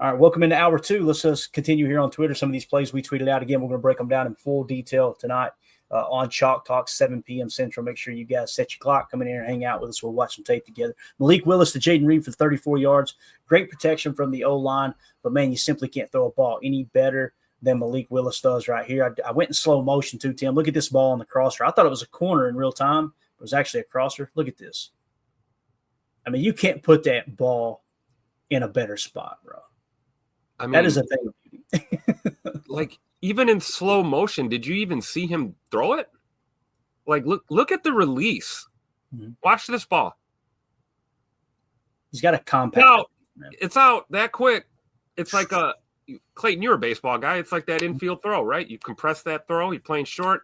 All right, welcome into hour two. Let's just continue here on Twitter. Some of these plays we tweeted out. Again, we're going to break them down in full detail tonight on Chalk Talk, 7 p.m. Central. Make sure you guys set your clock, come in here and hang out with us. We'll watch some tape together. Malik Willis to Jaden Reed for 34 yards. Great protection from the O-line, but, man, you simply can't throw a ball any better than Malik Willis does right here. I went in slow motion too, Tim. Look at this ball on the crosser. I thought it was a corner in real time. It was actually a crosser. Look at this. I mean, you can't put that ball in a better spot, bro. I mean, that is a thing. Like, even in slow motion, did you even see him throw it? Like, look at the release. Mm-hmm. Watch this ball. He's got a compact. It's out that quick. It's like Clayton, you're a baseball guy. It's like that infield throw, right? You compress that throw. You're playing short.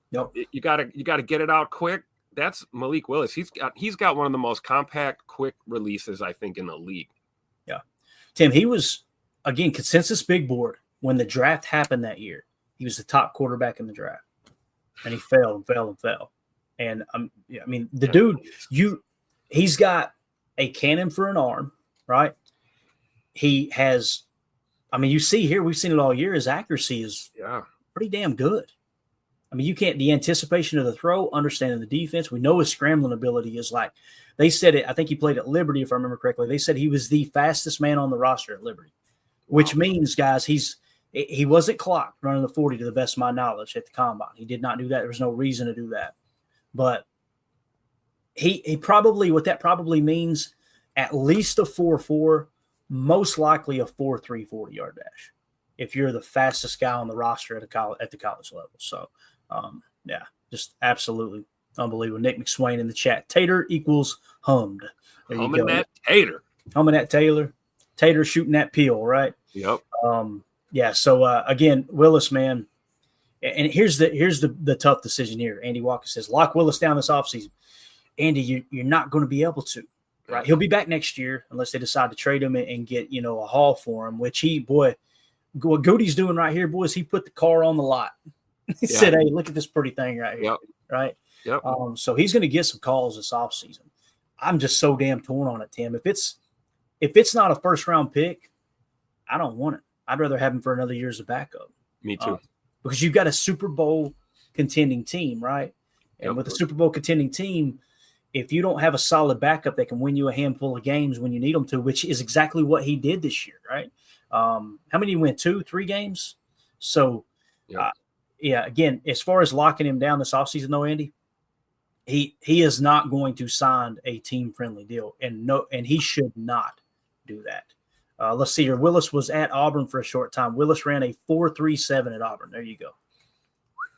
Yep. You gotta get it out quick. That's Malik Willis. He's got one of the most compact, quick releases, I think, in the league. Yeah. Tim, he was, again, consensus big board. When the draft happened that year, he was the top quarterback in the draft. And he fell and fell and fell. And, I mean, the dude, he's got a cannon for an arm, right? He has, I mean, you see here, we've seen it all year, his accuracy is pretty damn good. I mean, you can't, the anticipation of the throw, understanding the defense. We know his scrambling ability is like, they said it, I think he played at Liberty, if I remember correctly. They said he was the fastest man on the roster at Liberty, which means, guys, he wasn't clocked running the 40 to the best of my knowledge at the combine. He did not do that. There was no reason to do that. But he probably, what that probably means, at least a 4.4, most likely a 4.3 40-yard dash if you're the fastest guy on the roster at the college level. So, just absolutely unbelievable. Nick McSwain in the chat. Tater equals hummed. There you go. That Tater. Humming that Taylor. Tater shooting that peel, right? Yep. So again, Willis, man, and here's the tough decision here. Andy Walker says, lock Willis down this offseason. Andy, you're not going to be able to, right? He'll be back next year unless they decide to trade him and get, a haul for him, which what Goody's doing right here, boys, he put the car on the lot. He said, hey, look at this pretty thing right here, right? Yep. So he's going to get some calls this offseason. I'm just so damn torn on it, Tim. If it's not a first-round pick, I don't want it. I'd rather have him for another year as a backup. Me too. Because you've got a Super Bowl contending team, right? And with a Super Bowl contending team, if you don't have a solid backup that can win you a handful of games when you need them to, which is exactly what he did this year, right? How many did he win? 2, 3 games? So, again, as far as locking him down this offseason, though, Andy, he is not going to sign a team-friendly deal, and he should not do that. Let's see here. Willis was at Auburn for a short time. Willis ran a 4.37 at Auburn. There you go.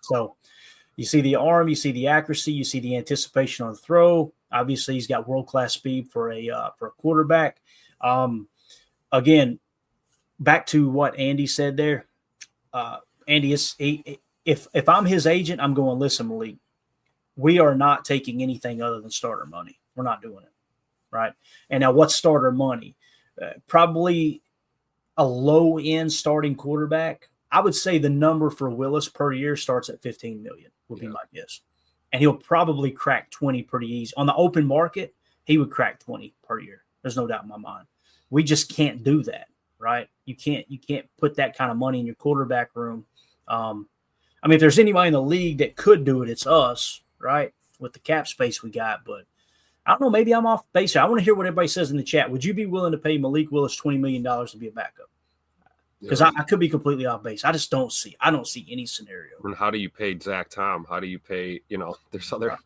So you see the arm, you see the accuracy, you see the anticipation on the throw. Obviously, he's got world-class speed for a quarterback. Again, back to what Andy said there. Andy, if I'm his agent, I'm going, listen, Malik, we are not taking anything other than starter money. We're not doing it, right? And now what's starter money? Probably a low-end starting quarterback. I would say the number for Willis per year starts at $15 million would be my guess. And he'll probably crack 20 pretty easy. On the open market, he would crack 20 per year. There's no doubt in my mind. We just can't do that, right? You can't put that kind of money in your quarterback room. I mean, if there's anybody in the league that could do it, it's us, right, with the cap space we got. But I don't know. Maybe I'm off base here. I want to hear what everybody says in the chat. Would you be willing to pay Malik Willis $20 million to be a backup? Because I could be completely off base. I just don't see any scenario. And how do you pay Zach Tom? How do you pay? There's other guys.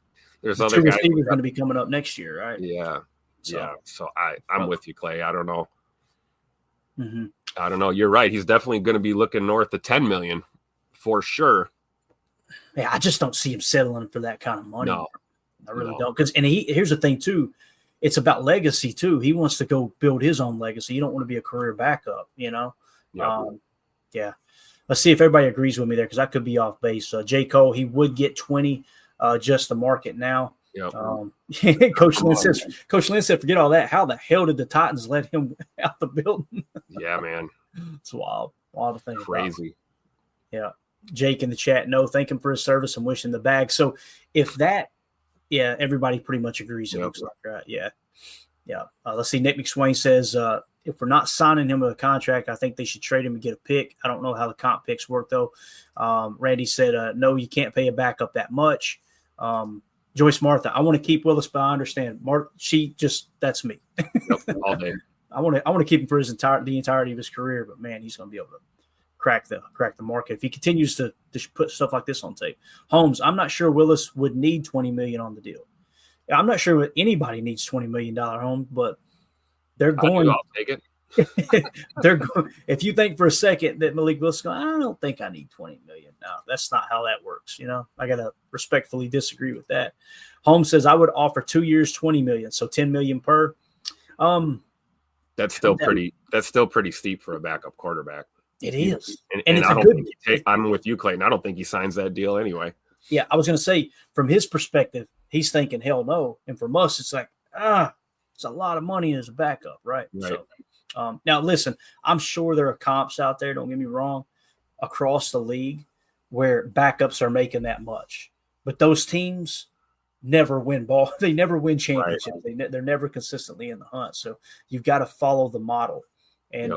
Receivers going to be coming up next year, right? Yeah. So I'm with you, Clay. I don't know. Mm-hmm. I don't know. You're right. He's definitely going to be looking north of $10 million for sure. Yeah, I just don't see him settling for that kind of money. No. I really don't. Here's the thing, too. It's about legacy, too. He wants to go build his own legacy. You don't want to be a career backup, Yep. Let's see if everybody agrees with me there because I could be off base. J. Cole, he would get 20, just the market now. Yep. Coach Lynn said, forget all that. How the hell did the Titans let him out the building? Yeah, man. It's wild. Wild to think Crazy. About. Yeah. Jake in the chat, no, thank him for his service and wish him the bag. So if that, everybody pretty much agrees. It looks like, right? Yeah. Let's see. Nick McSwain says if we're not signing him with a contract, I think they should trade him and get a pick. I don't know how the comp picks work, though. Randy said, no, you can't pay a backup that much. Joyce Martha, I want to keep Willis, but I understand. That's me. Yep, all day. I want to keep him for the entirety of his career, but man, he's going to be able to crack the market if he continues to put stuff like this on tape. Holmes, I'm not sure Willis would need $20 million on the deal. I'm not sure anybody needs $20 million, Holmes, but they're going. I'll take it. They're going. If you think for a second that Malik Willis going, I don't think I need $20 million. No, that's not how that works. I got to respectfully disagree with that. Holmes says I would offer 2 years, $20 million, so $10 million per. That's still pretty steep for a backup quarterback. It is, and it's I don't think I'm with you, Clayton. I don't think he signs that deal anyway. Yeah, I was going to say from his perspective, he's thinking hell no, and from us, it's like it's a lot of money as a backup, right? So, now listen, I'm sure there are comps out there. Don't get me wrong, across the league where backups are making that much, but those teams never win ball. They never win championships. Right. They're never consistently in the hunt. So you've got to follow the model. And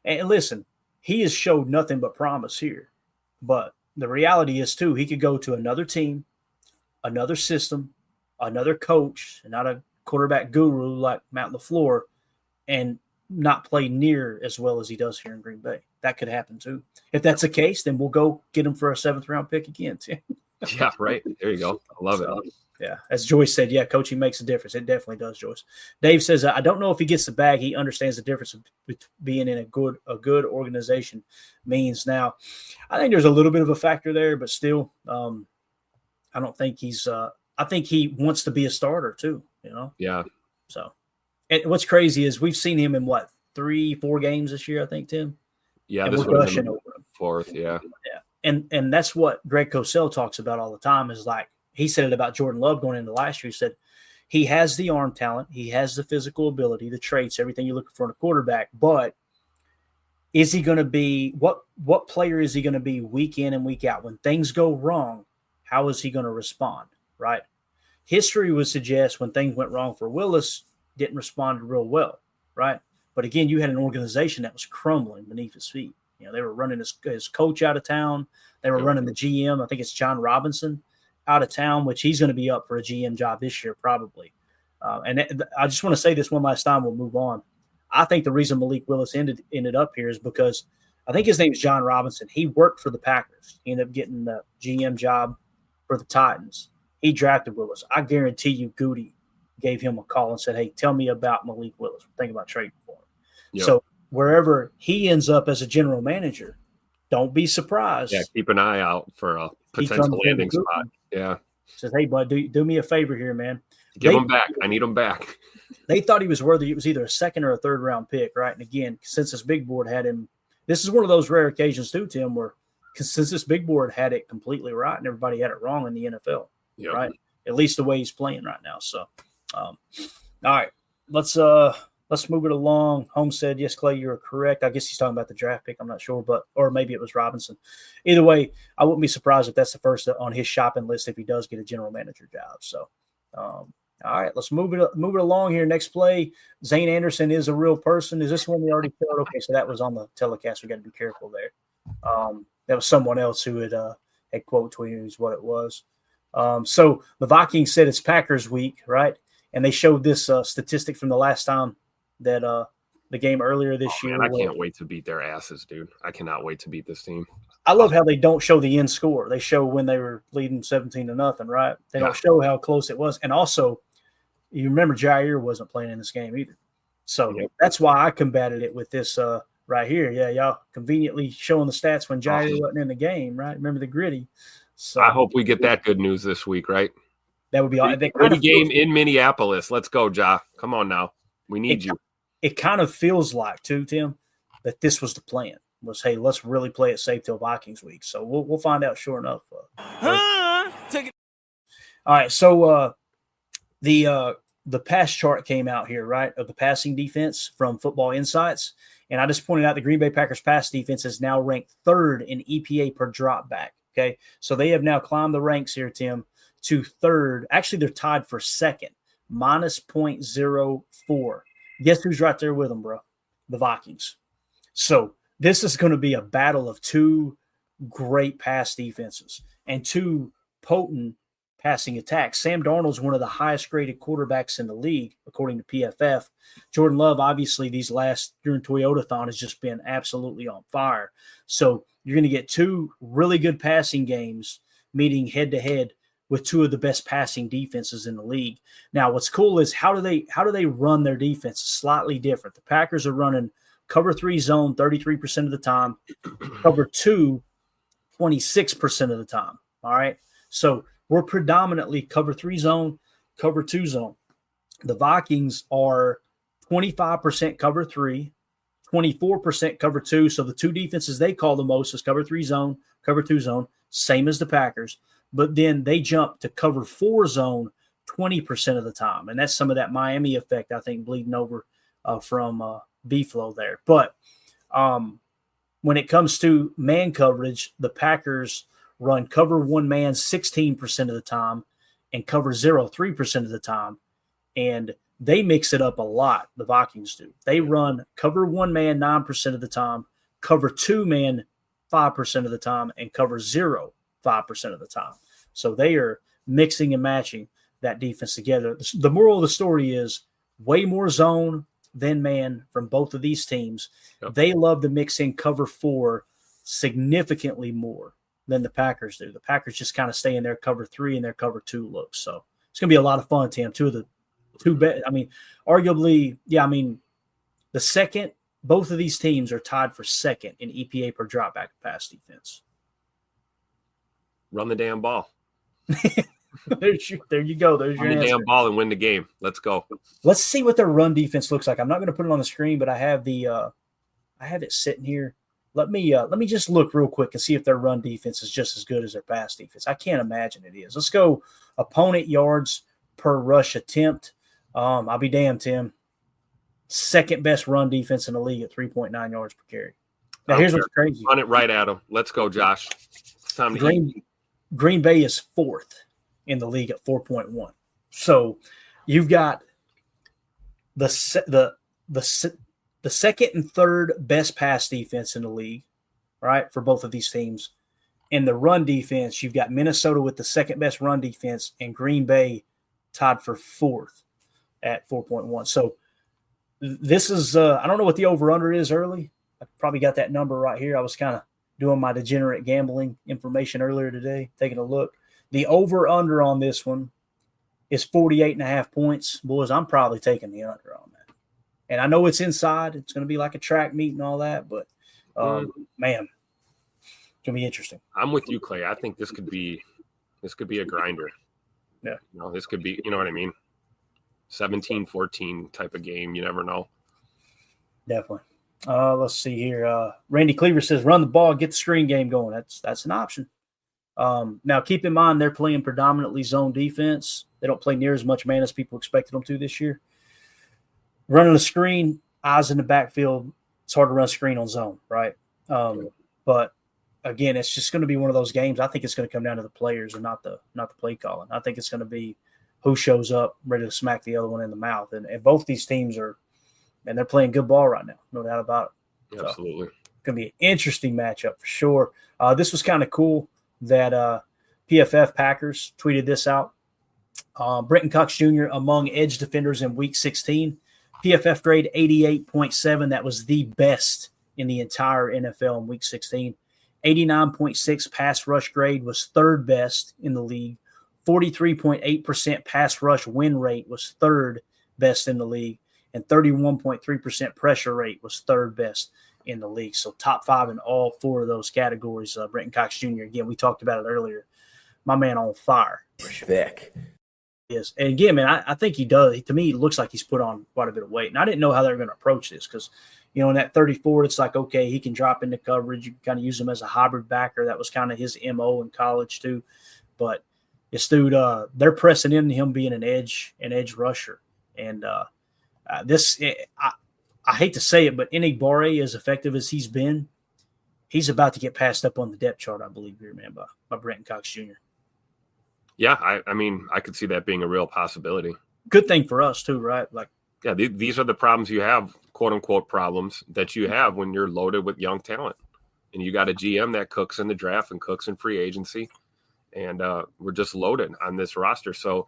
and listen, he has showed nothing but promise here. But the reality is too, he could go to another team, another system, another coach, and not a quarterback guru like Matt LaFleur, and not play near as well as he does here in Green Bay. That could happen too. If that's the case, then we'll go get him for a 7th round pick again, Tim. Yeah, right. There you go. I love it. Yeah, as Joyce said, yeah, coaching makes a difference. It definitely does, Joyce. Dave says, I don't know if he gets the bag. He understands the difference of being in a good organization means. Now, I think there's a little bit of a factor there, but still, I don't think he's I think he wants to be a starter too, Yeah. So, and what's crazy is we've seen him in 3-4 games this year, I think, Tim. Yeah, and this was the 4th, yeah. Yeah. And that's what Greg Cosell talks about all the time is like, he said it about Jordan Love going into last year. He said he has the arm talent, he has the physical ability, the traits, everything you're looking for in a quarterback. But is he going to be what player is he going to be week in and week out? When things go wrong, how is he going to respond? Right? History would suggest when things went wrong for Willis, didn't respond real well. Right? But again, you had an organization that was crumbling beneath his feet. They were running his coach out of town. They were running the GM. I think it's John Robinson out of town, which he's going to be up for a GM job this year probably. And I just want to say this one last time. We'll move on. I think the reason Malik Willis ended up here is because I think his name is John Robinson. He worked for the Packers. He ended up getting the GM job for the Titans. He drafted Willis. I guarantee you Goody gave him a call and said, hey, tell me about Malik Willis. We're thinking about trading for him. Yep. So wherever he ends up as a general manager, don't be surprised. Yeah, keep an eye out for a potential landing spot. Yeah. Says, hey, bud, do me a favor here, man. Give him back. I need him back. They thought he was worthy. It was either a 2nd or a 3rd round pick, right? And again, since this big board had him, this is one of those rare occasions too, Tim, where since this big board had it completely right and everybody had it wrong in the NFL, right? At least the way he's playing right now. So, all right, let's move it along. Holmes said, yes, Clay, you're correct. I guess he's talking about the draft pick. I'm not sure, or maybe it was Robinson. Either way, I wouldn't be surprised if that's the first on his shopping list if he does get a general manager job. So, all right, let's move it along here. Next play, Zane Anderson is a real person. Is this one we already covered? Okay, so that was on the telecast. We got to be careful there. That was someone else who had quote tweeted is what it was. So the Vikings said it's Packers week, right? And they showed this statistic from the last time that the game earlier this year. Man, I can't wait to beat their asses, dude. I cannot wait to beat this team. I love how they don't show the end score. They show when they were leading 17-0, right? They don't show how close it was. And also, you remember Jair wasn't playing in this game either. So that's why I combated it with this right here. Yeah, y'all conveniently showing the stats when Jair wasn't in the game, right? Remember the gritty. So I hope we get that good news this week, right? That would be all. Gritty game in Minneapolis. Let's go, Ja. Come on now. We need you. It kind of feels like, too, Tim, that this was the plan. Was, hey, let's really play it safe till Vikings week. So we'll find out sure enough. All right, so the pass chart came out here, right, of the passing defense from Football Insights. And I just pointed out the Green Bay Packers pass defense is now ranked 3rd in EPA per drop back. Okay, so they have now climbed the ranks here, Tim, to 3rd. Actually, they're tied for 2nd, -0.04. Guess who's right there with them, bro? the Vikings. So this is going to be a battle of two great pass defenses and two potent passing attacks. Sam Darnold's one of the highest graded quarterbacks in the league, according to PFF. Jordan Love, obviously, these last during Toyotathon has just been absolutely on fire. So you're going to get two really good passing games meeting head to head with two of the best passing defenses in the league. Now, what's cool is how do they run their defense? Slightly different. The Packers are running cover 3 zone 33% of the time, cover 2 26% of the time. All right. So we're predominantly cover 3 zone, cover 2 zone. The Vikings are 25% cover 3, 24% cover 2. So the two defenses they call the most is cover 3 zone, cover 2 zone, same as the Packers. But then they jump to cover 4 zone 20% of the time. And that's some of that Miami effect, I think, bleeding over from B-Flow there. But when it comes to man coverage, the Packers run cover 1 man 16% of the time and cover 0 3% of the time. And they mix it up a lot, the Vikings do. They run cover 1 man 9% of the time, cover 2 man 5% of the time, and cover 0 5% of the time. So they are mixing and matching that defense together. The moral of the story is way more zone than man from both of these teams. Yep. They love to mix in cover 4 significantly more than the Packers do. The Packers just kind of stay in their cover 3 and their cover 2 looks. So it's going to be a lot of fun, Tim. Arguably, the second, both of these teams are tied for second in EPA per dropback pass defense. Run the damn ball. There you go. There's your answer. Damn ball and win the game. Let's go. Let's see what their run defense looks like. I'm not going to put it on the screen, but I have it sitting here. Let me just look real quick and see if their run defense is just as good as their pass defense. I can't imagine it is. Let's go opponent yards per rush attempt. I'll be damned, Tim. Second best run defense in the league at 3.9 yards per carry. Now here's what's crazy. Run it right at them. Let's go, Josh. It's time to eat. Green Bay is 4th in the league at 4.1. So you've got the second and third best pass defense in the league, right, for both of these teams. In the run defense, you've got Minnesota with the second best run defense and Green Bay tied for 4th at 4.1. So this is I don't know what the over-under is early. I probably got that number right here. I was kind of doing my degenerate gambling information earlier today, taking a look. The over-under on this one is 48.5 points. Boys, I'm probably taking the under on that. And I know it's inside. It's going to be like a track meet and all that, but, man, it's going to be interesting. I'm with you, Clay. I think this could be a grinder. Yeah. This could be, you know what I mean? 17-14 type of game. You never know. Definitely. Let's see here. Randy Cleaver says, run the ball, get the screen game going. That's an option. Now, keep in mind, they're playing predominantly zone defense. They don't play near as much man as people expected them to this year. Running a screen, eyes in the backfield, it's hard to run a screen on zone, right? But, again, it's just going to be one of those games. I think it's going to come down to the players and not the play calling. I think it's going to be who shows up ready to smack the other one in the mouth. And both these teams are – and they're playing good ball right now, no doubt about it. Absolutely. So, it's going to be an interesting matchup for sure. This was kind of cool that PFF Packers tweeted this out. Brenton Cox Jr. among edge defenders in Week 16. PFF grade 88.7. That was the best in the entire NFL in Week 16. 89.6 pass rush grade was third best in the league. 43.8% pass rush win rate was third best in the league. And 31.3% pressure rate was third best in the league. So top 5 in all 4 of those categories. Brenton Cox Jr., again, we talked about it earlier. My man on fire. Respect. Yes. And again, man, I think he does. To me, it looks like he's put on quite a bit of weight. And I didn't know how they were going to approach this because, in that 34, it's like, okay, he can drop into coverage. You can kind of use him as a hybrid backer. That was kind of his MO in college too. But this dude, they're pressing into him being an edge rusher. And I hate to say it, but Enigbare, as effective as he's been, he's about to get passed up on the depth chart, I believe, here, man, by Brenton Cox Jr. Yeah, I mean, I could see that being a real possibility. Good thing for us, too, right? Like, Yeah, these are the problems you have, quote unquote problems that you have when you're loaded with young talent, and you got a GM that cooks in the draft and cooks in free agency, and we're just loaded on this roster. So,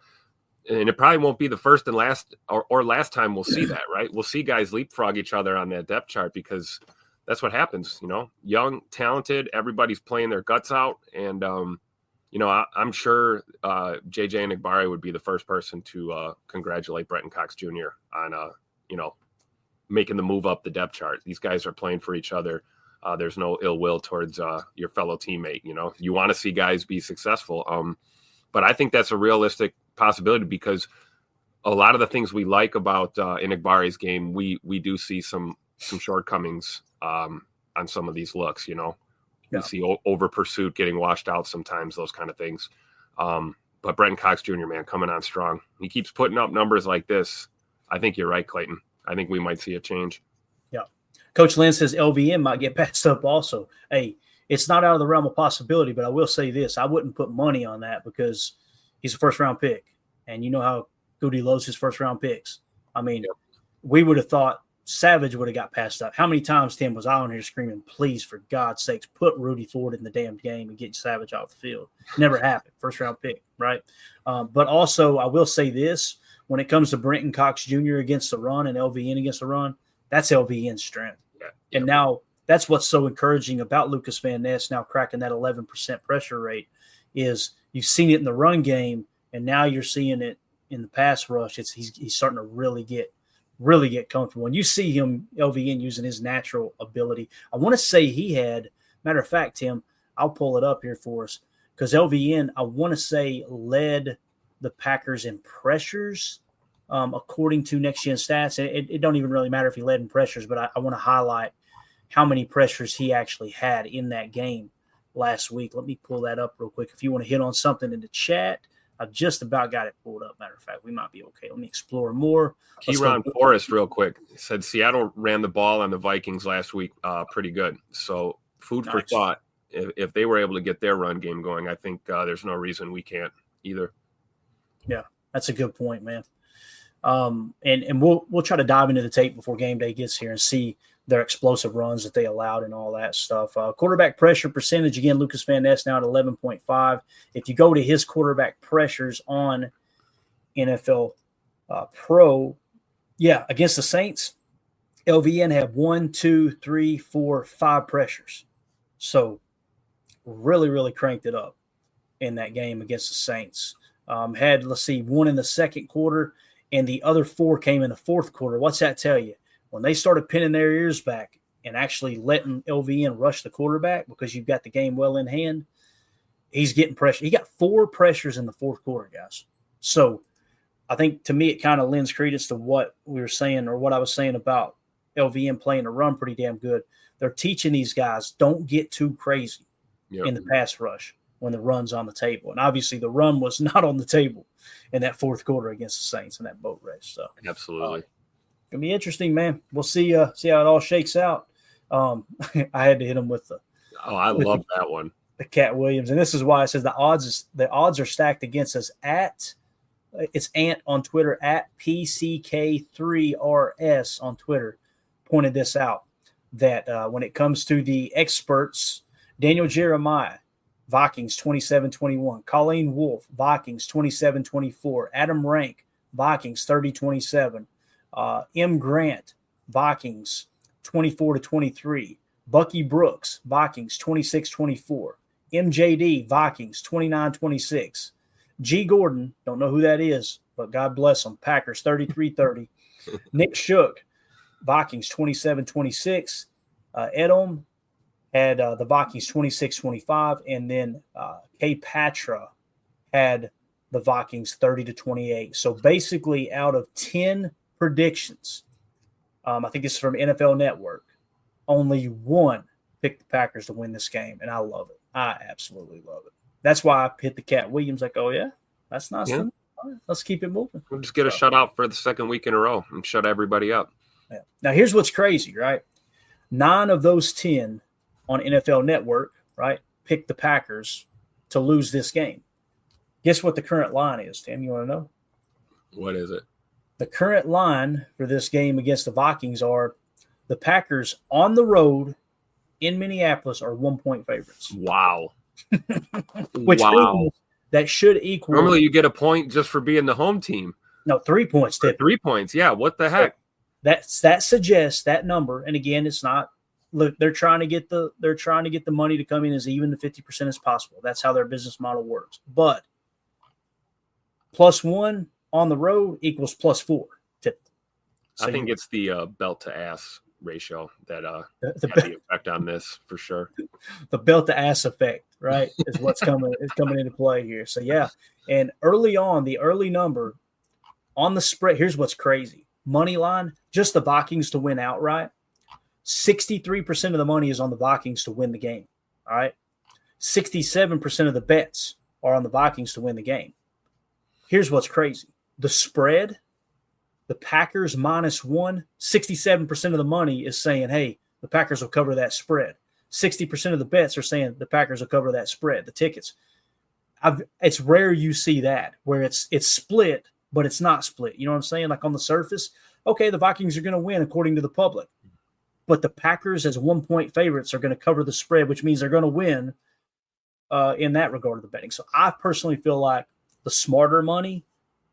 and it probably won't be the first and last or last time we'll see that, right? We'll see guys leapfrog each other on that depth chart because that's what happens, young, talented, everybody's playing their guts out. And, I'm sure JJ Enagbare would be the first person to congratulate Brenton Cox Jr. on, making the move up the depth chart. These guys are playing for each other. There's no ill will towards your fellow teammate. You want to see guys be successful. But I think that's a realistic possibility because a lot of the things we like about Enagbare's game, we do see some shortcomings on some of these looks. We see over pursuit getting washed out sometimes, those kind of things. But Brenton Cox Jr., man, coming on strong. He keeps putting up numbers like this. I think you're right, Clayton. I think we might see a change. Yeah. Coach Lynn says LVN might get passed up also. Hey, it's not out of the realm of possibility, but I will say this. I wouldn't put money on that because he's a first-round pick. And you know how Goody loves his first-round picks. I mean, we would have thought Savage would have got passed up. How many times, Tim, was I on here screaming, please, for God's sakes, put Rudy Ford in the damn game and get Savage off the field? Never happened. First-round pick, right? But also, I will say this. When it comes to Brenton Cox Jr. against the run and LVN against the run, that's LVN's strength. Yeah. And now that's what's so encouraging about Lucas Van Ness now cracking that 11% pressure rate is you've seen it in the run game, and now you're seeing it in the pass rush. He's starting to really get comfortable. When you see him, LVN, using his natural ability, I want to say he had, matter of fact, Tim, I'll pull it up here for us, because LVN, I want to say, led the Packers in pressures, according to Next Gen Stats. It don't even really matter if he led in pressures, but I want to highlight how many pressures he actually had in that game last week. Let me pull that up real quick. If you want to hit on something in the chat, I've just about got it pulled up. Matter of fact, we might be okay. Let me explore more. Keyron Forrest, real quick, said Seattle ran the ball on the Vikings last week pretty good. So food for thought. If they were able to get their run game going, I think there's no reason we can't either. Yeah, that's a good point, man. And we'll try to dive into the tape before game day gets here and see their explosive runs that they allowed and all that stuff. Quarterback pressure percentage, again, Lucas Van Ness now at 11.5. If you go to his quarterback pressures on NFL Pro, against the Saints, LVN had 5 pressures. So really, really cranked it up in that game against the Saints. Had, one in the second quarter, and the other 4 came in the fourth quarter. What's that tell you? When they started pinning their ears back and actually letting LVN rush the quarterback because you've got the game well in hand, he's getting pressure. He got 4 pressures in the fourth quarter, guys. So I think, to me, it kind of lends credence to what we were saying, or what I was saying about LVN playing the run pretty damn good. They're teaching these guys, don't get too crazy in the pass rush when the run's on the table. And obviously the run was not on the table in that fourth quarter against the Saints in that boat race. So absolutely. It'll be interesting, man. We'll see how it all shakes out. I had to hit him with I love that one. The Cat Williams. And this is why it says the odds are stacked against us it's Ant on Twitter at PCK3RS on Twitter pointed this out, that when it comes to the experts, Daniel Jeremiah, Vikings 27-21. Colleen Wolfe, Vikings 27-24. Adam Rank, Vikings 30-27. M. Grant, Vikings 24-23. Bucky Brooks, Vikings 26-24. MJD, Vikings 29-26. G. Gordon, don't know who that is, but God bless him, Packers 33-30. Nick Shook, Vikings 27-26. Edom had the Vikings 26-25, and then K. Patra had the Vikings 30-28. So basically, out of 10 predictions, I think this is from NFL Network, only 1 picked the Packers to win this game, and I love it. I absolutely love it. That's why I hit the Cat Williams like, oh, yeah, that's nice. Yeah. All right, let's keep it moving. We'll just get a shutout for the second week in a row and shut everybody up. Yeah. Now, here's what's crazy, right? 9 of those 10 on NFL Network, right, picked the Packers to lose this game. Guess what the current line is, Tim? You want to know? What is it? The current line for this game against the Vikings are the Packers on the road in Minneapolis are 1-point favorites. Wow. Which means that should equal. Normally you get a point just for being the home team. No, 3 points. 3 points. Yeah. What the heck? That suggests that number. And again, it's not. Look, they're trying to get the money to come in as even to 50% as possible. That's how their business model works. But +1 on the road equals +4. So I think it's the belt to ass ratio that had the effect on this for sure. The belt to ass effect, right, is what's coming into play here. So yeah, and early on, the early number on the spread. Here's what's crazy: money line, just the Vikings to win outright. 63% of the money is on the Vikings to win the game. All right, 67% of the bets are on the Vikings to win the game. Here's what's crazy: the spread. The Packers -1, 67% of the money is saying, hey, the Packers will cover that spread. 60% of the bets are saying the Packers will cover that spread, the tickets. It's rare you see that, where it's split, but it's not split. You know what I'm saying? Like on the surface, okay, the Vikings are going to win according to the public. But the Packers as 1-point favorites are going to cover the spread, which means they're going to win in that regard of the betting. So I personally feel like the smarter money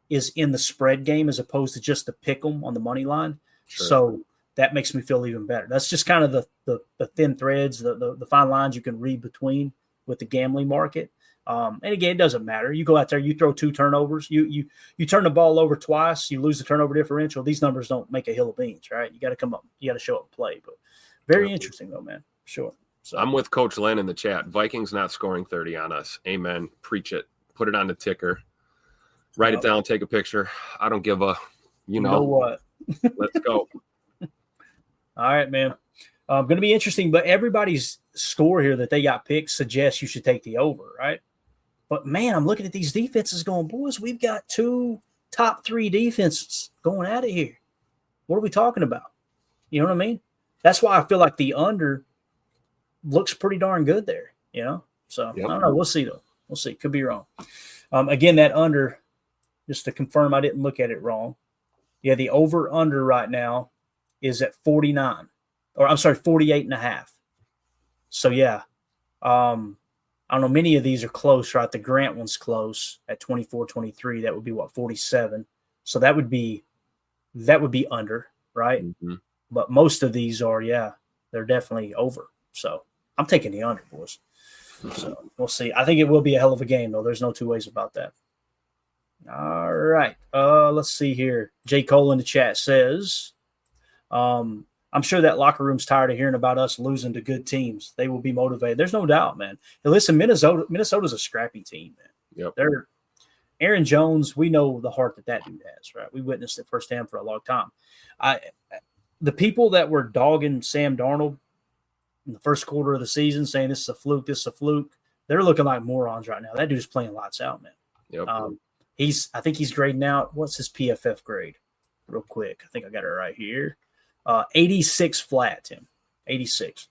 is in the spread game as opposed to just the pick 'em on the money line. Sure. So that makes me feel even better. That's just kind of the thin threads, the fine lines you can read between with the gambling market. And again, it doesn't matter. You go out there, you throw 2 turnovers, you turn the ball over twice, you lose the turnover differential. These numbers don't make a hill of beans, right? You got to come up, you got to show up and play. But very interesting though, man. Sure. So I'm with Coach Len in the chat. Vikings not scoring 30 on us. Amen. Preach it. Put it on the ticker. Write it down, take a picture. I don't give a, you know what. Let's go. All right, man. Going to be interesting, but everybody's score here that they got picked suggests you should take the over, right? But, man, I'm looking at these defenses going, boys, we've got 2 top 3 defenses going out of here. What are we talking about? You know what I mean? That's why I feel like the under looks pretty darn good there, you know? So, yep. I don't know. We'll see, though. We'll see. Could be wrong. Again, that under – just to confirm I didn't look at it wrong. Yeah, the over-under right now is at 49. Or I'm sorry, 48.5. So, yeah. I don't know. Many of these are close, right? The Grant one's close at 24-23. That would be, 47. So that would be under, right? Mm-hmm. But most of these are, yeah, they're definitely over. So I'm taking the under, boys. So we'll see. I think it will be a hell of a game, though. There's no two ways about that. All right. Let's see here. J. Cole in the chat says, I'm sure that locker room's tired of hearing about us losing to good teams. They will be motivated. There's no doubt, man. And listen, Minnesota's a scrappy team, man. Yep. They're Aaron Jones. We know the heart that dude has, right? We witnessed it firsthand for a long time. The people that were dogging Sam Darnold in the first quarter of the season, saying this is a fluke, they're looking like morons right now. That dude's playing lights out, man. Yep. I think he's grading out. What's his PFF grade? Real quick. I think I got it right here. 86 flat, Tim. 86.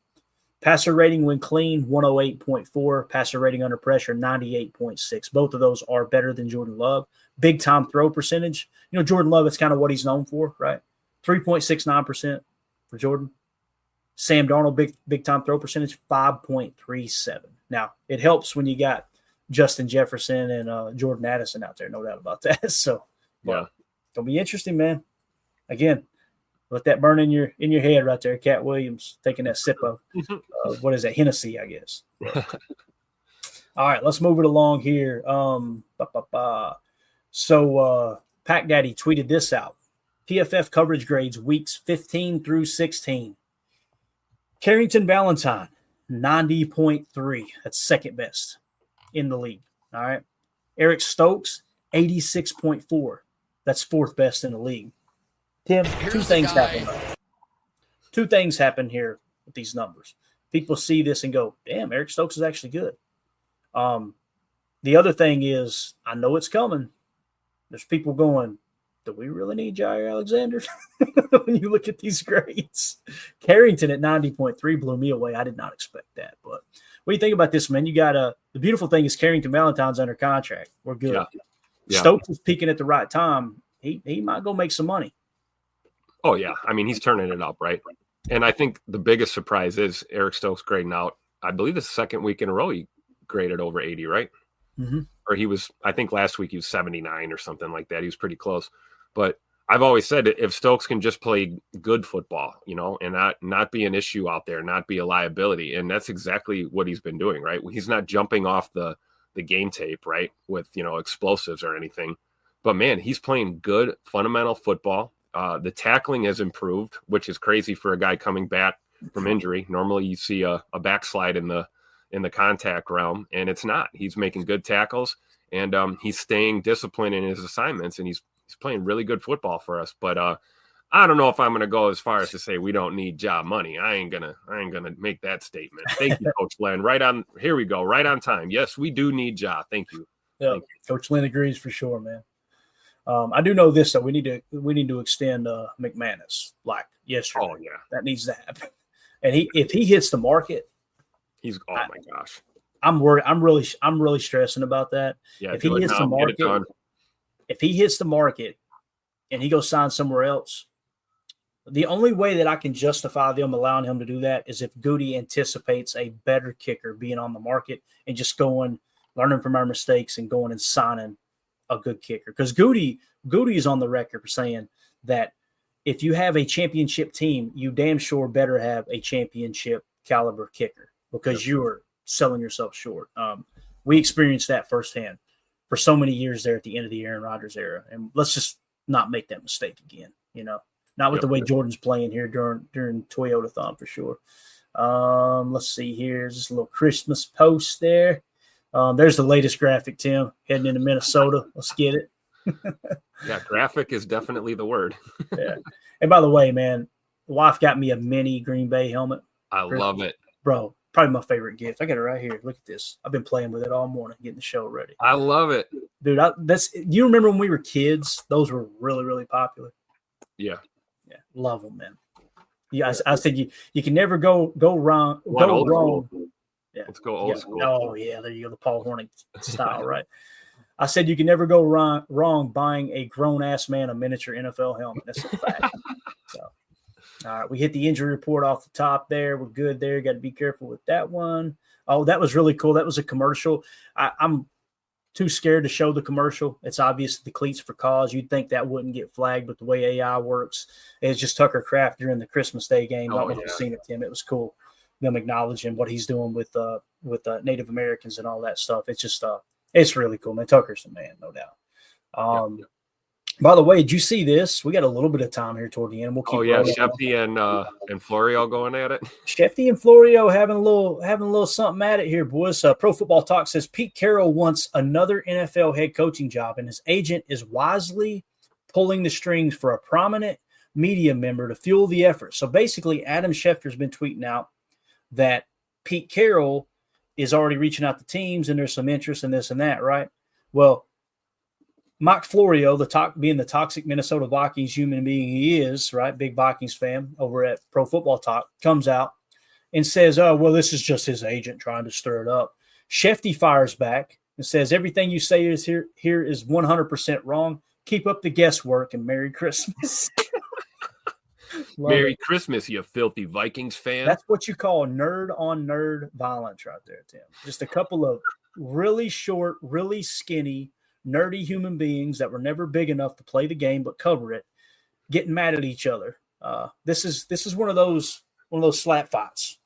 Passer rating when clean, 108.4. Passer rating under pressure, 98.6. Both of those are better than Jordan Love. Big time throw percentage. You know, Jordan Love, it's kind of what he's known for, right? 3.69% for Jordan. Sam Darnold, big time throw percentage, 5.37. Now, it helps when you got Justin Jefferson and Jordan Addison out there, no doubt about that. So, yeah, it'll be interesting, man. Again, let that burn in your head right there. Cat Williams taking that sip of what is that, Hennessy, I guess. All right, let's move it along here. So, Pack Daddy tweeted this out. PFF coverage grades weeks 15 through 16. Carrington Valentine, 90.3. That's second best in the league. All right. Eric Stokes, 86.4. That's fourth best in the league. Tim, two things happen here with these numbers. People see this and go, damn, Eric Stokes is actually good. The other thing is, I know it's coming. There's people going, do we really need Jair Alexander? When you look at these grades. Carrington at 90.3 blew me away. I did not expect that. But what do you think about this, man? You got the beautiful thing is Carrington Valentine's under contract. We're good. Yeah. Stokes is peaking at the right time. he might go make some money. Oh yeah, I mean he's turning it up, right? And I think the biggest surprise is Eric Stokes grading out. I believe the second week in a row he graded over 80, right? Mm-hmm. Or he was, I think last week he was 79 or something like that. He was pretty close. But I've always said if Stokes can just play good football, and not be an issue out there, not be a liability, and that's exactly what he's been doing, right? He's not jumping off the game tape, right, with explosives or anything. But man, he's playing good fundamental football. The tackling has improved, which is crazy for a guy coming back from injury. Normally you see a backslide in the contact realm, and it's not. He's making good tackles, and he's staying disciplined in his assignments, and he's playing really good football for us. But I don't know if I'm going to go as far as to say we don't need job money. I ain't gonna make that statement. Thank you, Coach Len. Right on. Here we go. Right on time. Yes, we do need job. Thank you. Yeah, Thank you. Coach Len agrees for sure, man. I do know this though. We need to extend McManus like yesterday. Oh yeah, that needs to happen. And if he hits the market, my gosh. I'm worried. I'm really stressing about that. Yeah, if he hits the market, and he goes sign somewhere else, the only way that I can justify them allowing him to do that is if Goody anticipates a better kicker being on the market and just going, learning from our mistakes and going and signing a good kicker. Because Goody is on the record for saying that if you have a championship team, you damn sure better have a championship caliber kicker because you are selling yourself short. We experienced that firsthand for so many years there at the end of the Aaron Rodgers era. And let's just not make that mistake again, not with the way Jordan's playing here during Toyota-thon for sure. Let's see here. Just a little Christmas post there. There's the latest graphic, Tim, heading into Minnesota. Let's get it. Yeah, graphic is definitely the word. Yeah. And by the way, man, the wife got me a mini Green Bay helmet. I love it. Bro, probably my favorite gift. I got it right here. Look at this. I've been playing with it all morning, getting the show ready. I love it. Dude, you remember when we were kids? Those were really, really popular. Yeah. Yeah. Love them, man. Yeah, I said you can never go wrong. Go wrong. Yeah. Let's go old school. Oh, yeah. There you go. The Paul Hornick style, right? I said you can never go wrong buying a grown-ass man a miniature NFL helmet. That's a fact. So, all right, we hit the injury report off the top there. We're good there. Got to be careful with that one. Oh, that was really cool. That was a commercial. I'm too scared to show the commercial. It's obvious the cleats for cause. You'd think that wouldn't get flagged, but the way AI works, it's just Tucker Kraft during the Christmas Day game. I don't know if you've seen it, Tim. It was cool. Them acknowledging what he's doing with Native Americans and all that stuff. It's just it's really cool, man. Tucker's the man, no doubt. By the way, did you see this? We got a little bit of time here toward the end. We'll keep Shefty and Florio going at it. Shefty and Florio having a little something at it here, boys. Pro Football Talk says Pete Carroll wants another NFL head coaching job, and his agent is wisely pulling the strings for a prominent media member to fuel the effort. So basically, Adam Schefter's been tweeting out that Pete Carroll is already reaching out to teams, and there's some interest in this and that, right? Well, Mike Florio, being the toxic Minnesota Vikings human being he is, right, big Vikings fan over at Pro Football Talk, comes out and says, oh, well, this is just his agent trying to stir it up. Shefty fires back and says, everything you say is here is 100% wrong. Keep up the guesswork and Merry Christmas. Merry Christmas, you filthy Vikings fan. That's what you call nerd on nerd violence right there, Tim. Just a couple of really short, really skinny, nerdy human beings that were never big enough to play the game but cover it, getting mad at each other. This is one of those slap fights.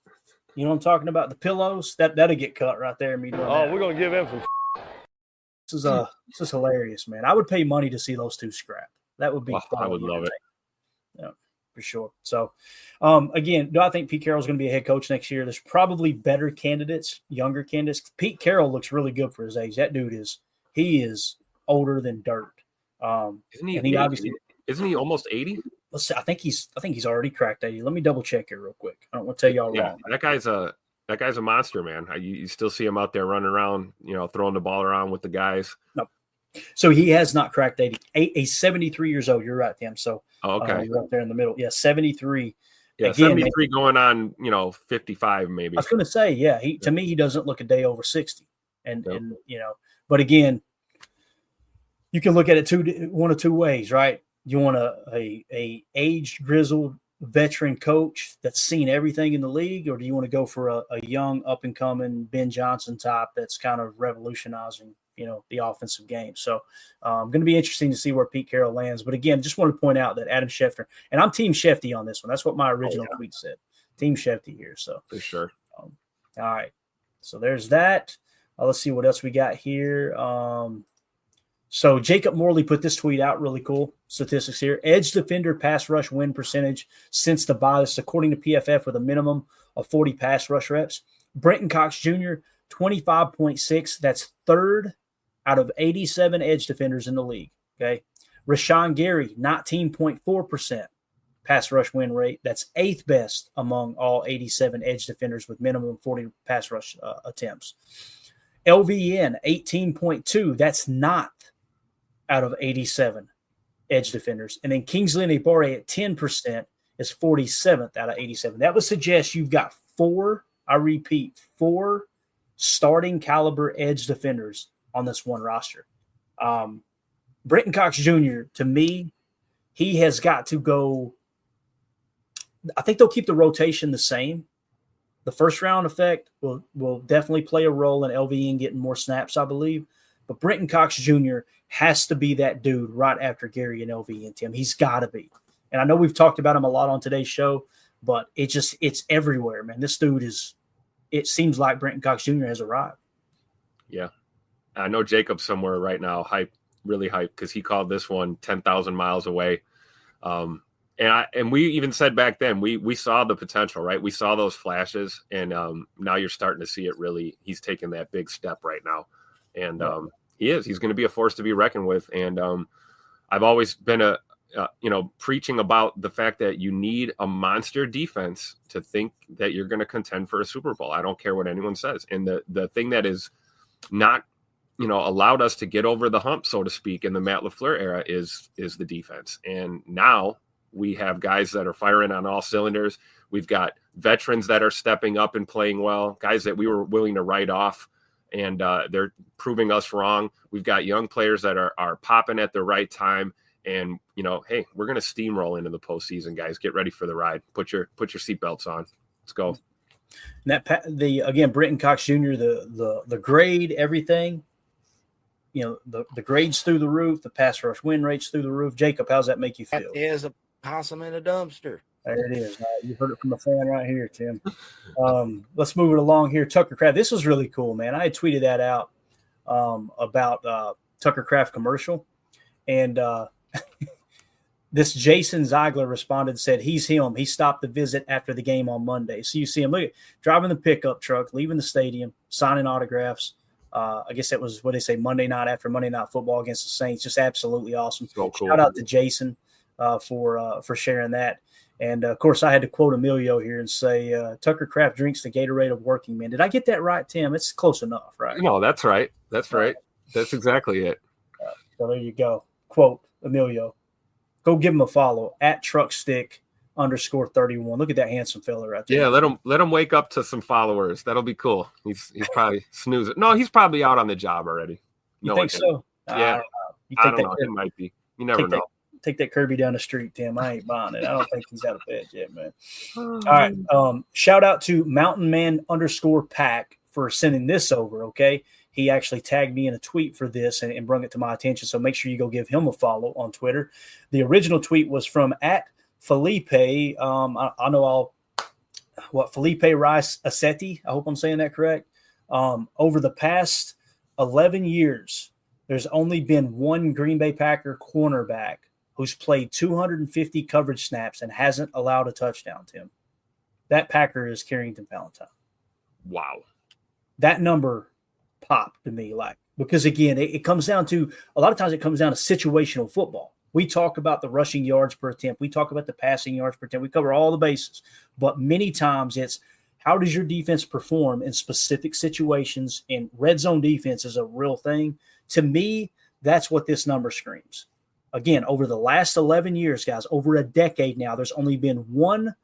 You know what I'm talking about? The pillows that'll get cut right there. Me doing that. We're gonna give him some. This is hilarious, man. I would pay money to see those two scrap. That would be. I would love it. Yeah, for sure. So, again, do I think Pete Carroll's going to be a head coach next year? There's probably better candidates, younger candidates. Pete Carroll looks really good for his age. That dude is older than dirt. Isn't he? And he obviously isn't he almost 80? Let's see. I think he's already cracked 80. Let me double check here real quick. I don't want to tell y'all wrong. That guy's a monster, man. You still see him out there running around, throwing the ball around with the guys. No. So he has not cracked 80. He's 73 years old. You're right, Tim. So okay, you're up there in the middle. Yeah, 73. Yeah, again, 73 going on, 55 maybe. I was going to say, yeah. To me, he doesn't look a day over 60. And but again, you can look at it one of two ways, right? You want a aged, grizzled veteran coach that's seen everything in the league, or do you want to go for a young, up and coming Ben Johnson type that's kind of revolutionizing, the offensive game? So going to be interesting to see where Pete Carroll lands. But again, just want to point out that Adam Schefter, and I'm Team Shefty on this one. That's what my original tweet said. Team Shefty here. So for sure. All right. So there's that. Let's see what else we got here. So Jacob Morley put this tweet out. Really cool statistics here. Edge defender pass rush win percentage since the bye. This is according to PFF with a minimum of 40 pass rush reps. Brenton Cox Jr., 25.6. That's third out of 87 edge defenders in the league. Okay. Rashawn Gary, 19.4% pass rush win rate. That's eighth best among all 87 edge defenders with minimum 40 pass rush attempts. LVN, 18.2. That's not out of 87 edge defenders. And then Kingsley Nabare at 10% is 47th out of 87. That would suggest you've got four starting caliber edge defenders on this one roster. Brenton Cox Jr., to me, he has got to go. I think they'll keep the rotation the same. The first round effect will definitely play a role in LVN getting more snaps, I believe. But Brenton Cox Jr. has to be that dude right after Gary and LVN, Tim. He's got to be. And I know we've talked about him a lot on today's show, but it's everywhere, man. This dude it seems like Brenton Cox Jr. has arrived. Yeah. I know Jacob's somewhere right now, really hyped, because he called this one 10,000 miles away. And we even said back then, we saw the potential, right? We saw those flashes, and now you're starting to see it really. He's taking that big step right now. And he's going to be a force to be reckoned with. And I've always been preaching about the fact that you need a monster defense to think that you're going to contend for a Super Bowl. I don't care what anyone says. And the thing that is not, allowed us to get over the hump, so to speak, in the Matt LaFleur era is the defense. And now we have guys that are firing on all cylinders. We've got veterans that are stepping up and playing well, guys that we were willing to write off, and they're proving us wrong. We've got young players that are popping at the right time. And, hey, we're going to steamroll into the postseason, guys. Get ready for the ride. Put your seatbelts on. Let's go. And again, Brenton Cox Jr., the grade, everything, the grades through the roof, the pass rush win rates through the roof. Jacob, how's that make you feel? That is a possum in a dumpster. There it is. You heard it from a fan right here, Tim. Let's move it along here. Tucker Kraft. This was really cool, man. I had tweeted that out about Tucker Kraft commercial. And this Jason Ziegler responded and said, he's him. He stopped the visit after the game on Monday. So you see him driving the pickup truck, leaving the stadium, signing autographs. I guess that was what they say Monday night after Monday Night Football against the Saints. Just absolutely awesome. So cool. Shout out to Jason for sharing that. And, of course, I had to quote Emilio here and say, Tucker Kraft drinks the Gatorade of working men. Did I get that right, Tim? It's close enough, right? No, that's right. That's right. That's exactly it. So there you go. Quote Emilio. Go give him a follow at truckstick_31. Look at that handsome fella right there. Yeah, let him wake up to some followers. That'll be cool. He's probably snoozing. No, he's probably out on the job already. You think so? Yeah. I don't know. It might be. You never know. Take that Kirby down the street, Tim. I ain't buying it. I don't think he's out of bed yet, man. All right. Shout out to Mountain Man _Pack for sending this over, okay? He actually tagged me in a tweet for this and brought it to my attention. So make sure you go give him a follow on Twitter. The original tweet was from @Felipe. I know Felipe Rice Assetti. I hope I'm saying that correct. Over the past 11 years, there's only been one Green Bay Packer cornerback who's played 250 coverage snaps and hasn't allowed a touchdown, Tim. That Packer is Carrington Valentine. Wow. That number popped to me, because again, it comes down to a lot of times it comes down to situational football. We talk about the rushing yards per attempt. We talk about the passing yards per attempt. We cover all the bases, but many times it's how does your defense perform in specific situations, and red zone defense is a real thing. To me, that's what this number screams. Again, over the last 11 years, guys, over a decade now, there's only been one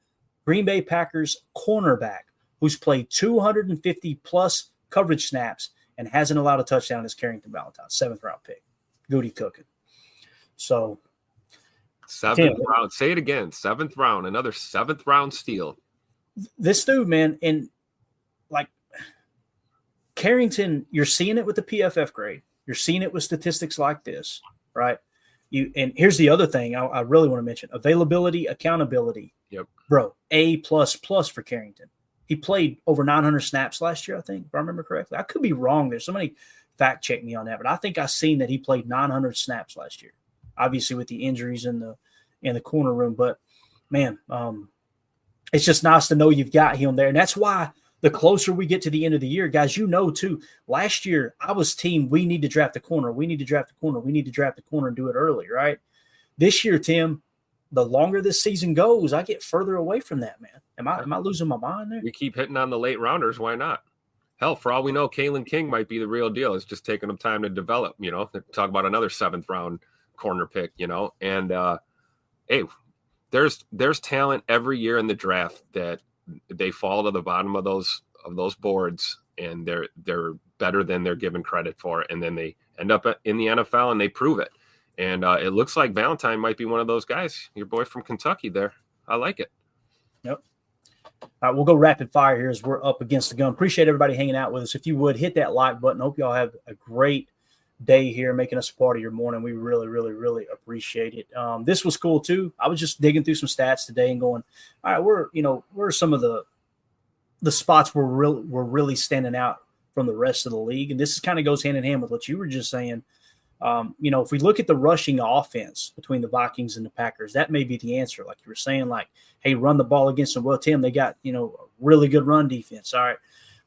Green Bay Packers cornerback who's played 250 plus coverage snaps and hasn't allowed a touchdown as Carrington Valentine, 7th round pick. Goody cooking. So seventh round. Say it again. 7th round. Another 7th round steal. This dude, man, and like Carrington, you're seeing it with the PFF grade. You're seeing it with statistics like this, right? And here's the other thing I really want to mention: availability, accountability. Yep, bro, A++ for Carrington. He played over 900 snaps last year, I think, if I remember correctly. I could be wrong there. Somebody fact check me on that, but I think I seen that he played 900 snaps last year. Obviously, with the injuries in the corner room, but man, it's just nice to know you've got him there, and that's why. The closer we get to the end of the year, guys, too, last year I was team, we need to draft a corner. We need to draft a corner. We need to draft a corner and do it early, right? This year, Tim, the longer this season goes, I get further away from that, man. Am I losing my mind there? We keep hitting on the late rounders. Why not? Hell, for all we know, Kalen King might be the real deal. It's just taking them time to develop, talk about another 7th round corner pick, and hey, there's talent every year in the draft that they fall to the bottom of those boards, and they're better than they're given credit for, and then they end up in the NFL and they prove it. And it looks like Valentine might be one of those guys. Your boy from Kentucky there. I like it. Yep. All right, we'll go rapid fire here as we're up against the gun. Appreciate everybody hanging out with us. If you would hit that like button. Hope y'all have a great day here, making us a part of your morning. We really, really, really appreciate it. This was cool too. I was just digging through some stats today and going, all right, we're some of the spots where we're really standing out from the rest of the league. And this kind of goes hand in hand with what you were just saying. If we look at the rushing offense between the Vikings and the Packers, that may be the answer. Like you were saying, like, hey, run the ball against them. Well, Tim, they got, a really good run defense. All right.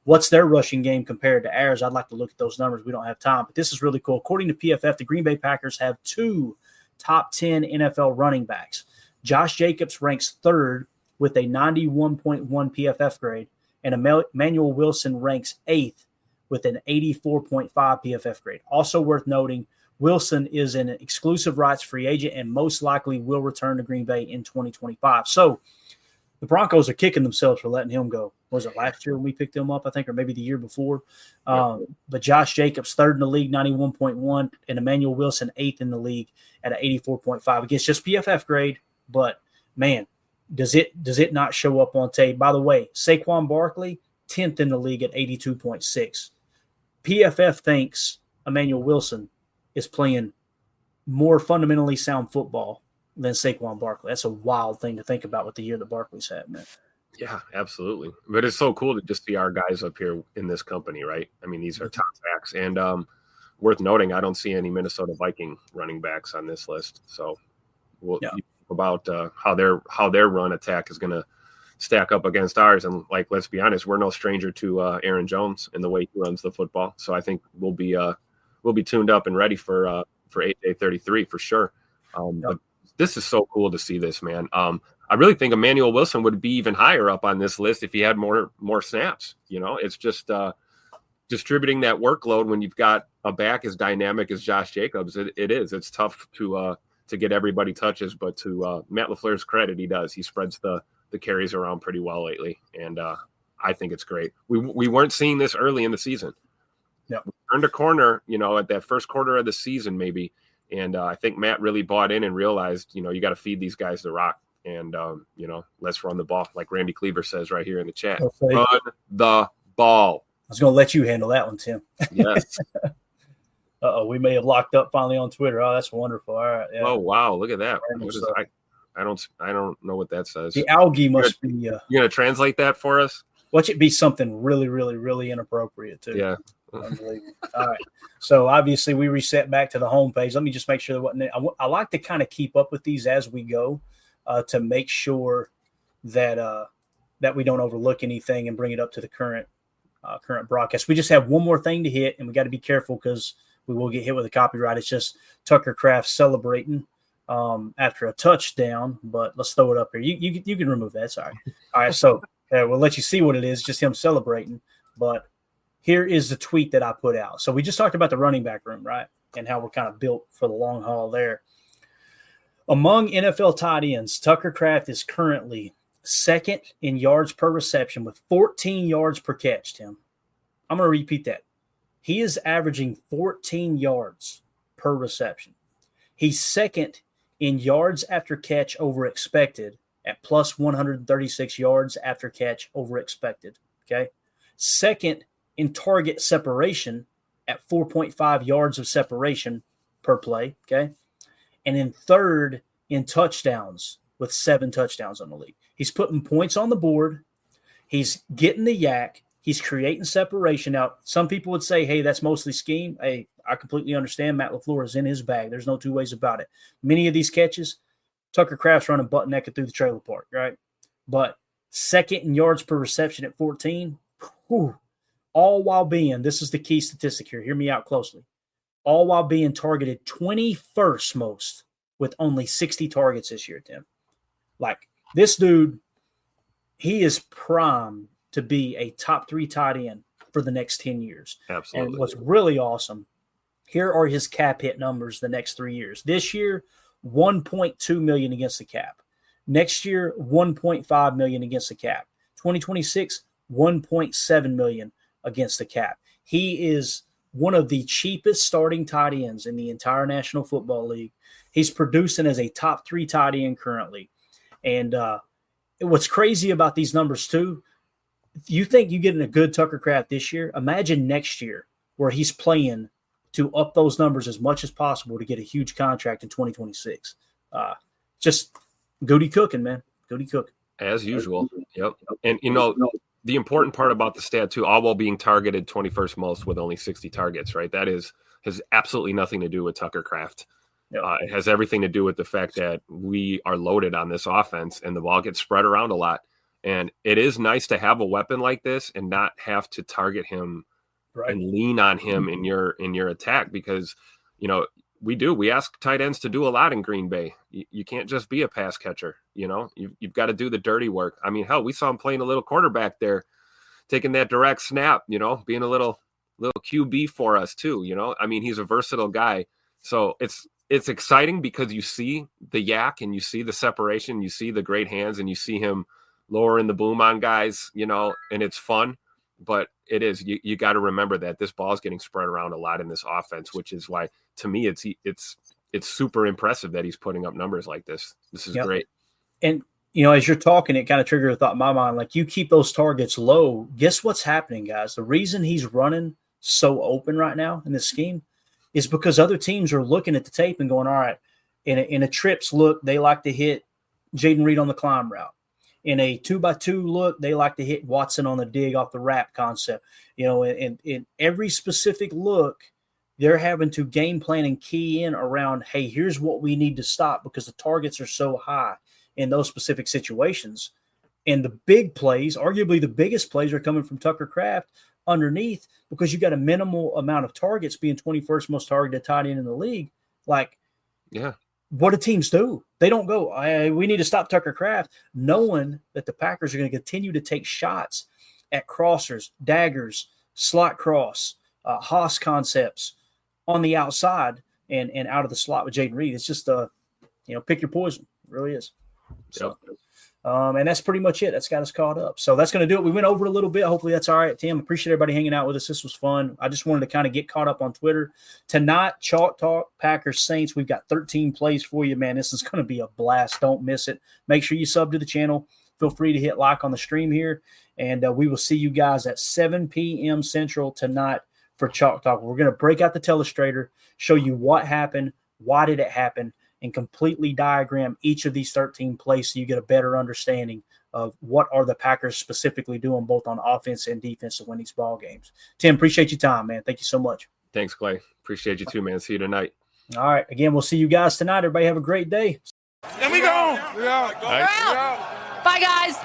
What's their rushing game compared to ours? I'd like to look at those numbers. We don't have time, but this is really cool. According to PFF, the Green Bay Packers have 2 top 10 NFL running backs. Josh Jacobs ranks 3rd with a 91.1 PFF grade, and Emmanuel Wilson ranks 8th with an 84.5 PFF grade. Also worth noting, Wilson is an exclusive rights free agent and most likely will return to Green Bay in 2025. So the Broncos are kicking themselves for letting him go. Was it last year when we picked him up, I think, or maybe the year before? But Josh Jacobs, 3rd in the league, 91.1, and Emmanuel Wilson, 8th in the league at an 84.5. Against just PFF grade, but, man, does it not show up on tape? By the way, Saquon Barkley, 10th in the league at 82.6. PFF thinks Emmanuel Wilson is playing more fundamentally sound football than Saquon Barkley. That's a wild thing to think about with the year that Barkley's had, man. Yeah, absolutely. But it's so cool to just see our guys up here in this company, right? I mean, these are top backs. And worth noting, I don't see any Minnesota Viking running backs on this list. So we'll think about how their run attack is going to stack up against ours. And, like, let's be honest, we're no stranger to Aaron Jones in the way he runs the football. So I think we'll be tuned up and ready for 8-33 for sure. But this is so cool to see this, man. I really think Emmanuel Wilson would be even higher up on this list if he had more snaps. It's just distributing that workload when you've got a back as dynamic as Josh Jacobs. It is. It's tough to get everybody touches, but to Matt LaFleur's credit, he does. He spreads the carries around pretty well lately, and I think it's great. We weren't seeing this early in the season. Yeah, we turned a corner, at that first quarter of the season maybe, and I think Matt really bought in and realized, you got to feed these guys the rock. And, let's run the ball, like Randy Cleaver says right here in the chat. Okay. Run the ball. I was going to let you handle that one, Tim. Yes. We may have locked up finally on Twitter. Oh, that's wonderful. All right. Yeah. Oh, wow. Look at that. I don't know what that says. The algae must be. You're going to translate that for us? Watch it be something really, really, really inappropriate, too. Yeah. Unbelievable. All right. So, obviously, we reset back to the homepage. Let me just make sure that wasn't. I like to kind of keep up with these as we go. To make sure that we don't overlook anything and bring it up to the current broadcast. We just have one more thing to hit, and we got to be careful because we will get hit with a copyright. It's just Tucker Kraft celebrating after a touchdown, but let's throw it up here. You can remove that. Sorry. All right, so we'll let you see what it is, just him celebrating. But here is the tweet that I put out. So we just talked about the running back room, right, and how we're kind of built for the long haul there. Among NFL tight ends, Tucker Kraft is currently 2nd in yards per reception with 14 yards per catch, Tim. I'm going to repeat that. He is averaging 14 yards per reception. He's second in yards after catch over expected at plus 136 yards after catch over expected. Okay. Second in target separation at 4.5 yards of separation per play. Okay. And in third in touchdowns with 7 touchdowns on the league. He's putting points on the board. He's getting the yak. He's creating separation. Now, some people would say, hey, that's mostly scheme. Hey, I completely understand. Matt LaFleur is in his bag. There's no two ways about it. Many of these catches, Tucker Kraft's running butt naked through the trailer park, right? But second in yards per reception at 14, all while being, this is the key statistic here. Hear me out closely. All while being targeted 21st most with only 60 targets this year, Tim. Like, this dude, he is primed to be a top 3 tight end for the next 10 years. Absolutely. And what's really awesome, here are his cap hit numbers the next 3 years. This year, $1.2 million against the cap. Next year, $1.5 million against the cap. 2026, $1.7 million against the cap. He is one of the cheapest starting tight ends in the entire National Football League. He's producing as a top 3 tight end currently. And what's crazy about these numbers too, you think you're getting a good Tucker Kraft this year? Imagine next year where he's playing to up those numbers as much as possible to get a huge contract in 2026. Just goody cooking, man. Goody cooking. As usual. Yep. And, the important part about the stat, too, all while being targeted 21st most with only 60 targets, right? That has absolutely nothing to do with Tucker Kraft. Yep. It has everything to do with the fact that we are loaded on this offense and the ball gets spread around a lot. And it is nice to have a weapon like this and not have to target him and lean on him in your attack because, we ask tight ends to do a lot in Green Bay. You can't just be a pass catcher. You've got to do the dirty work. I mean, hell, we saw him playing a little quarterback there, taking that direct snap, being a little QB for us too. I mean, he's a versatile guy. So it's exciting because you see the yak and you see the separation, you see the great hands and you see him lowering the boom on guys, and it's fun. But it is, you got to remember that this ball is getting spread around a lot in this offense, which is why, to me, it's super impressive that he's putting up numbers like this. This is great. And, as you're talking, it kind of triggered a thought in my mind, like you keep those targets low. Guess what's happening, guys? The reason he's running so open right now in this scheme is because other teams are looking at the tape and going, all right, in a trips look, they like to hit Jaden Reed on the climb route. In a 2x2 look, they like to hit Watson on the dig off the wrap concept. In every specific look, they're having to game plan and key in around, hey, here's what we need to stop because the targets are so high in those specific situations. And the big plays, arguably the biggest plays, are coming from Tucker Kraft underneath because you got a minimal amount of targets being 21st most targeted tight end in the league. Like, yeah. What do teams do? They don't go, we need to stop Tucker Kraft, knowing that the Packers are going to continue to take shots at crossers, daggers, slot cross, Haas concepts on the outside and out of the slot with Jaden Reed. It's just, pick your poison. It really is. So, and that's pretty much it. That's got us caught up. So that's going to do it. We went over a little bit. Hopefully that's all right, Tim. Appreciate everybody hanging out with us. This was fun. I just wanted to kind of get caught up on Twitter. Tonight, Chalk Talk, Packers, Saints. We've got 13 plays for you, man. This is going to be a blast. Don't miss it. Make sure you sub to the channel. Feel free to hit like on the stream here. And we will see you guys at 7 p.m. Central tonight for Chalk Talk. We're going to break out the telestrator, show you what happened, why did it happen, and completely diagram each of these 13 plays so you get a better understanding of what are the Packers specifically doing both on offense and defense to win these ball games. Tim, appreciate your time, man. Thank you so much. Thanks, Clay. Appreciate you too, man. See you tonight. All right. Again, we'll see you guys tonight. Everybody have a great day. There we go. Bye, guys.